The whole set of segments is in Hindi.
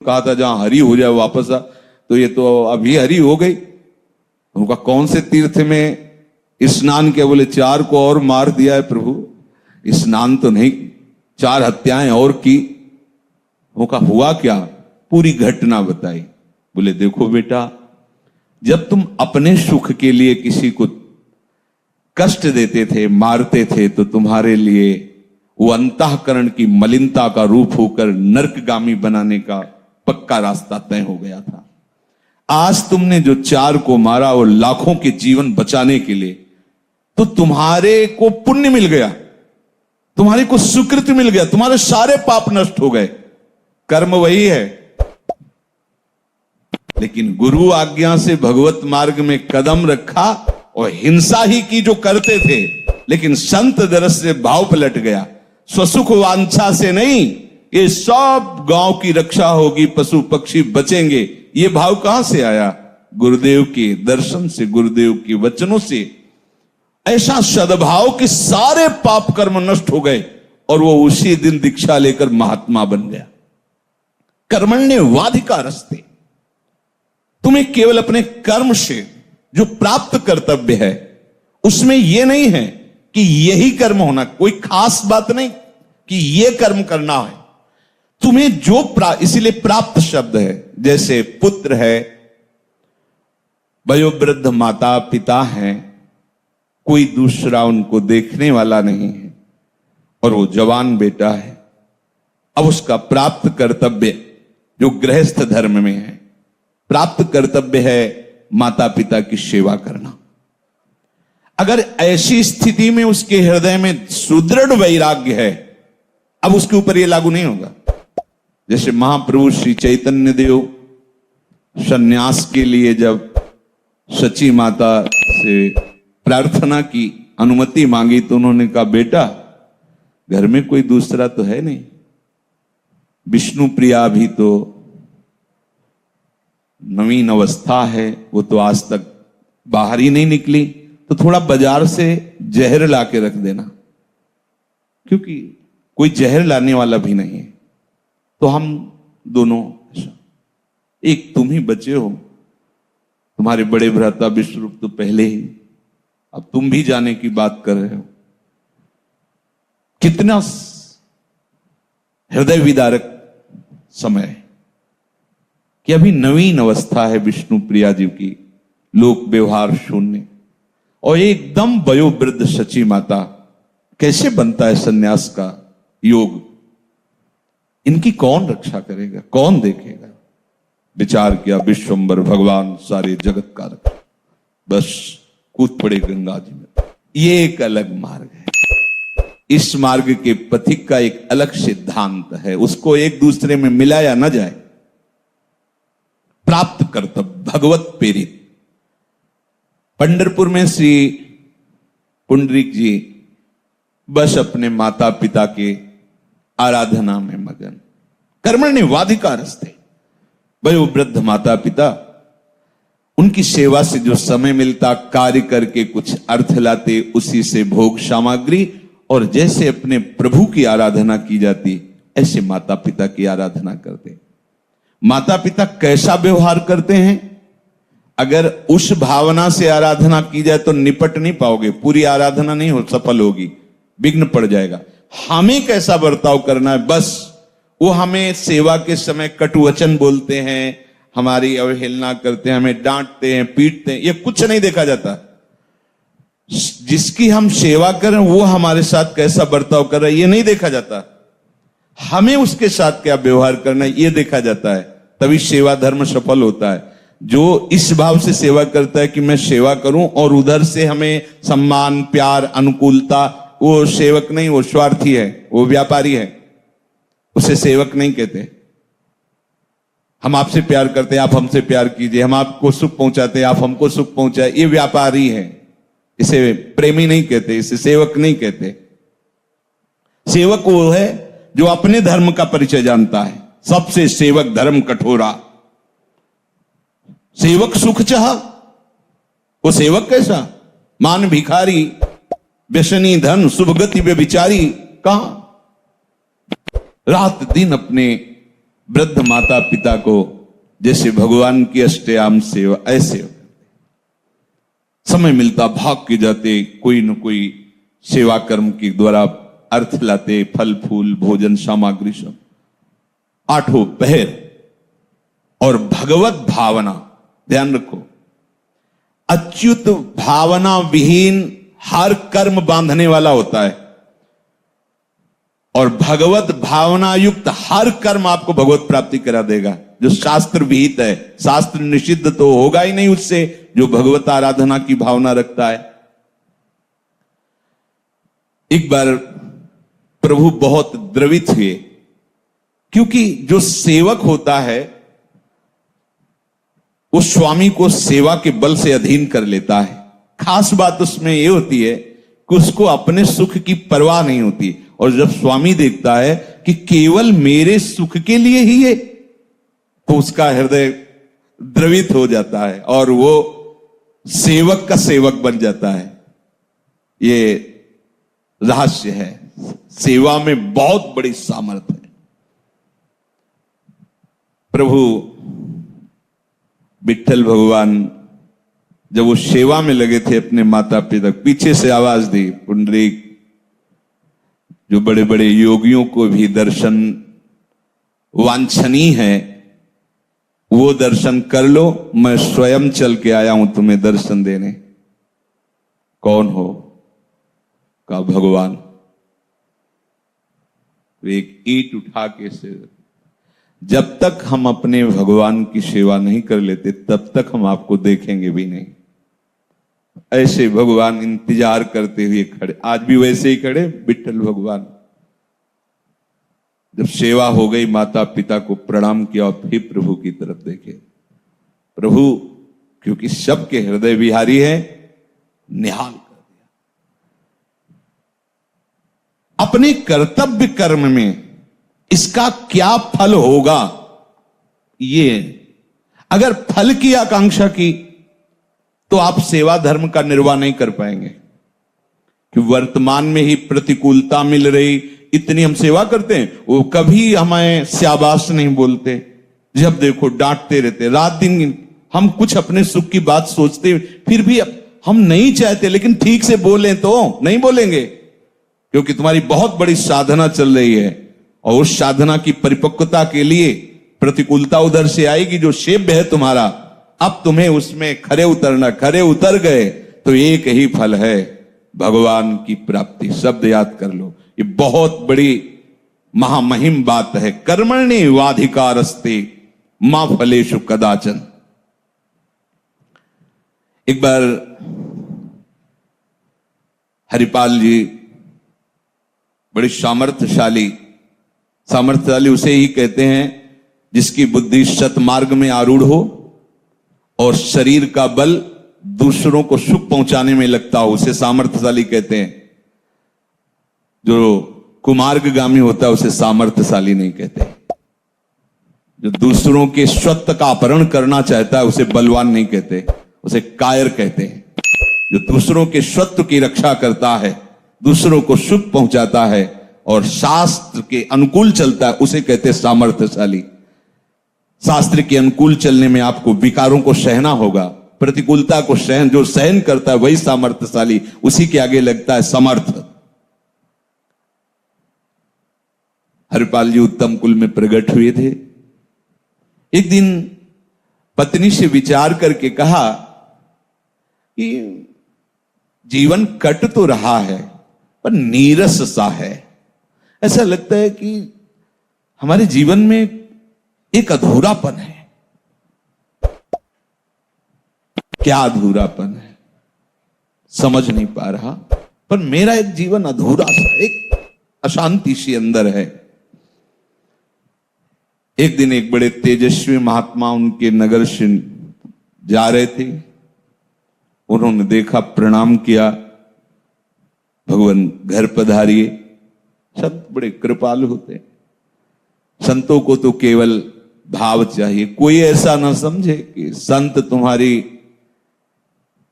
कहा था जहां हरी हो जाए वापस आ, तो ये तो अभी हरी हो गई। उनका कौन से तीर्थ में स्नान किया? बोले 4 को और मार दिया है प्रभु, स्नान तो नहीं, 4 हत्याएं और की। उनका हुआ क्या? पूरी घटना बताई। बोले देखो बेटा, जब तुम अपने सुख के लिए किसी को कष्ट देते थे, मारते थे, तो तुम्हारे लिए वो अंतःकरण की मलिनता का रूप होकर नरकगामी बनाने का पक्का रास्ता तय हो गया था। आज तुमने जो 4 को मारा और लाखों के जीवन बचाने के लिए, तो तुम्हारे को पुण्य मिल गया, तुम्हारे को सुकृत मिल गया, तुम्हारे सारे पाप नष्ट हो गए। कर्म वही है, लेकिन गुरु आज्ञा से भगवत मार्ग में कदम रखा और हिंसा ही की जो करते थे, लेकिन संत दरस से भाव पलट गया। स्वसुख वांछा से नहीं, ये सब गांव की रक्षा होगी, पशु पक्षी बचेंगे, ये भाव कहां से आया? गुरुदेव के दर्शन से, गुरुदेव के वचनों से। ऐसा सद्भाव कि सारे पाप कर्म नष्ट हो गए और वो उसी दिन दीक्षा लेकर महात्मा बन गया। कर्मण्येवाधिकारस्ते, तुम्हें केवल अपने कर्म से जो प्राप्त कर्तव्य है उसमें यह नहीं है कि यही कर्म होना, कोई खास बात नहीं कि यह कर्म करना है तुम्हें जो इसीलिए प्राप्त शब्द है। जैसे पुत्र है, वयोवृद्ध माता पिता है, कोई दूसरा उनको देखने वाला नहीं है और वो जवान बेटा है। अब उसका प्राप्त कर्तव्य जो गृहस्थ धर्म में है, प्राप्त कर्तव्य है माता पिता की सेवा करना। अगर ऐसी स्थिति में उसके हृदय में सुदृढ़ वैराग्य है, अब उसके ऊपर यह लागू नहीं होगा। जैसे महाप्रभु श्री चैतन्य देव सन्यास के लिए जब सची माता से प्रार्थना की, अनुमति मांगी, तो उन्होंने कहा बेटा घर में कोई दूसरा तो है नहीं, विष्णु प्रिया भी तो नवीन अवस्था है, वो तो आज तक बाहर ही नहीं निकली, तो थोड़ा बाजार से जहर ला के रख देना, क्योंकि कोई जहर लाने वाला भी नहीं है। तो हम दोनों, एक तुम ही बचे हो, तुम्हारे बड़े भ्राता विश्वरूप तो पहले ही, अब तुम भी जाने की बात कर रहे हो। कितना हृदय विदारक समय है कि अभी नवीन अवस्था है विष्णु प्रिया जी की, लोक व्यवहार शून्य, और एकदम वयोवृद्ध सची माता। कैसे बनता है सन्यास का योग? इनकी कौन रक्षा करेगा, कौन देखेगा? विचार किया, विश्वंबर भगवान सारे जगत का रक्षा, बस कूद पड़े गंगा जी में। ये एक अलग मार्ग है, इस मार्ग के पथिक का एक अलग सिद्धांत है, उसको एक दूसरे में मिलाया न जाए। प्राप्त कर्तव्य भगवत प्रेरित। पंढरपुर में श्री पुंडरीक जी बस अपने माता पिता के आराधना में मगन। कर्मण्येवाधिकारस्ते, वयोवृद्ध माता पिता, उनकी सेवा से जो समय मिलता कार्य करके कुछ अर्थ लाते, उसी से भोग सामग्री, और जैसे अपने प्रभु की आराधना की जाती ऐसे माता पिता की आराधना करते। माता पिता कैसा व्यवहार करते हैं, अगर उस भावना से आराधना की जाए तो निपट नहीं पाओगे, पूरी आराधना नहीं हो सफल होगी, विघ्न पड़ जाएगा। हमें कैसा बर्ताव करना है, बस वो हमें सेवा के समय कटु वचन बोलते हैं, हमारी अवहेलना करते हैं, हमें डांटते हैं, पीटते हैं, ये कुछ नहीं देखा जाता। जिसकी हम सेवा करें वो हमारे साथ कैसा बर्ताव कर रहा है ये नहीं देखा जाता, हमें उसके साथ क्या व्यवहार करना है ये देखा जाता है। तभी सेवा धर्म सफल होता है। जो इस भाव से सेवा करता है कि मैं सेवा करूं और उधर से हमें सम्मान प्यार अनुकूलता, वो सेवक नहीं, वो स्वार्थी है, वो व्यापारी है, उसे सेवक नहीं कहते। हम आपसे प्यार करते हैं, आप हमसे प्यार कीजिए, हम आपको सुख पहुंचाते हैं, आप हमको सुख पहुंचाए, ये व्यापारी है, इसे प्रेमी नहीं कहते, इसे सेवक नहीं कहते। सेवक वो है जो अपने धर्म का परिचय जानता है। सबसे सेवक धर्म कठोरा, सेवक सुख चाह, वो सेवक कैसा? मान भिखारी, व्यसनी धन, शुभ गति व्यभिचारी, कहां? रात दिन अपने वृद्ध माता पिता को जैसे भगवान की अष्टयाम सेवा, ऐसे समय मिलता भाग के जाते, कोई न कोई सेवा कर्म के द्वारा अर्थ लाते, फल फूल भोजन सामग्री सब, आठों पहर। और भगवत भावना, ध्यान रखो, अच्युत भावना विहीन हर कर्म बांधने वाला होता है, और भगवत भावना युक्त हर कर्म आपको भगवत प्राप्ति करा देगा। जो शास्त्र विहित है, शास्त्र निषिद्ध तो होगा ही नहीं उससे, जो भगवत आराधना की भावना रखता है। एक बार प्रभु बहुत द्रवित हुए, क्योंकि जो सेवक होता है वो स्वामी को सेवा के बल से अधीन कर लेता है। खास बात उसमें यह होती है कि उसको अपने सुख की परवाह नहीं होती, और जब स्वामी देखता है कि केवल मेरे सुख के लिए ही है, तो उसका हृदय द्रवित हो जाता है और वो सेवक का सेवक बन जाता है। ये रहस्य है, सेवा में बहुत बड़ी सामर्थ्य है। प्रभु विट्ठल भगवान जब वो सेवा में लगे थे अपने माता पिता, पीछे से आवाज दी, पुंडरीक, जो बड़े बड़े योगियों को भी दर्शन वांछनीय है वो दर्शन कर लो, मैं स्वयं चल के आया हूं तुम्हें दर्शन देने। कौन हो? कहा भगवान। एक ईंट उठा के से, जब तक हम अपने भगवान की सेवा नहीं कर लेते तब तक हम आपको देखेंगे भी नहीं। ऐसे भगवान इंतजार करते हुए खड़े, आज भी वैसे ही खड़े विट्ठल भगवान। जब सेवा हो गई, माता पिता को प्रणाम किया और फिर प्रभु की तरफ देखे। प्रभु क्योंकि सबके हृदय विहारी है, निहाल कर दिया। अपने कर्तव्य कर्म में इसका क्या फल होगा, ये अगर फल की आकांक्षा की तो आप सेवा धर्म का निर्वाह नहीं कर पाएंगे, कि वर्तमान में ही प्रतिकूलता मिल रही, इतनी हम सेवा करते हैं, वो कभी हमें शाबाश नहीं बोलते, जब देखो डांटते रहते, रात दिन हम कुछ अपने सुख की बात सोचते, फिर भी हम नहीं चाहते, लेकिन ठीक से बोलें तो नहीं बोलेंगे, क्योंकि तुम्हारी बहुत बड़ी साधना चल रही है, और उस साधना की परिपक्वता के लिए प्रतिकूलता उधर से आएगी, जो सेव्य है तुम्हारा, अब तुम्हें उसमें खरे उतरना, खरे उतर गए तो एक ही फल है, भगवान की प्राप्ति। शब्द याद कर लो, ये बहुत बड़ी महामहिम बात है। कर्मण्येवाधिकारस्ते मा फलेषु कदाचन। एक बार हरिपाल जी बड़ी सामर्थ्यशाली उसे ही कहते हैं जिसकी बुद्धि सतमार्ग में आरूढ़ हो और शरीर का बल दूसरों को सुख पहुंचाने में लगता हो, उसे सामर्थ्यशाली कहते हैं। जो कुमार्गगामी होता है उसे सामर्थ्यशाली नहीं कहते। जो दूसरों के स्वत्व का अपहरण करना चाहता है उसे बलवान नहीं कहते, उसे कायर कहते हैं। जो दूसरों के स्वत्व की रक्षा करता है, दूसरों को सुख पहुंचाता है और शास्त्र के अनुकूल चलता है, उसे कहते हैं सामर्थ्यशाली। शास्त्र के अनुकूल चलने में आपको विकारों को सहना होगा, प्रतिकूलता को जो सहन करता है वही सामर्थ्यशाली, उसी के आगे लगता है समर्थ। हरिपाल जी उत्तम कुल में प्रकट हुए थे। एक दिन पत्नी से विचार करके कहा कि जीवन कट तो रहा है पर नीरस सा है, ऐसा लगता है कि हमारे जीवन में एक अधूरापन है। क्या अधूरापन है समझ नहीं पा रहा, पर मेरा एक जीवन अधूरा सा, एक अशांति सी अंदर है। एक दिन एक बड़े तेजस्वी महात्मा उनके नगर से जा रहे थे, उन्होंने देखा, प्रणाम किया, भगवान घर पधारिए। संत बड़े कृपालु होते हैं, संतों को तो केवल भाव चाहिए, कोई ऐसा ना समझे कि संत तुम्हारी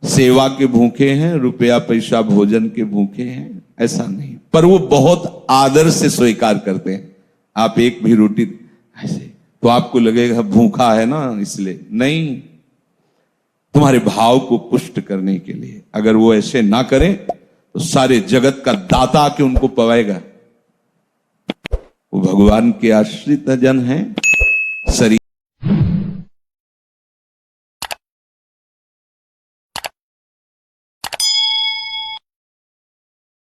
सेवा के भूखे हैं, रुपया पैसा भोजन के भूखे हैं, ऐसा नहीं। पर वो बहुत आदर से स्वीकार करते हैं। आप एक भी रोटी ऐसे तो आपको लगेगा भूखा है ना इसलिए, नहीं, तुम्हारे भाव को पुष्ट करने के लिए। अगर वो ऐसे ना करें तो सारे जगत का दाता आके उनको पवाएगा। वो भगवान के आश्रित जन हैं।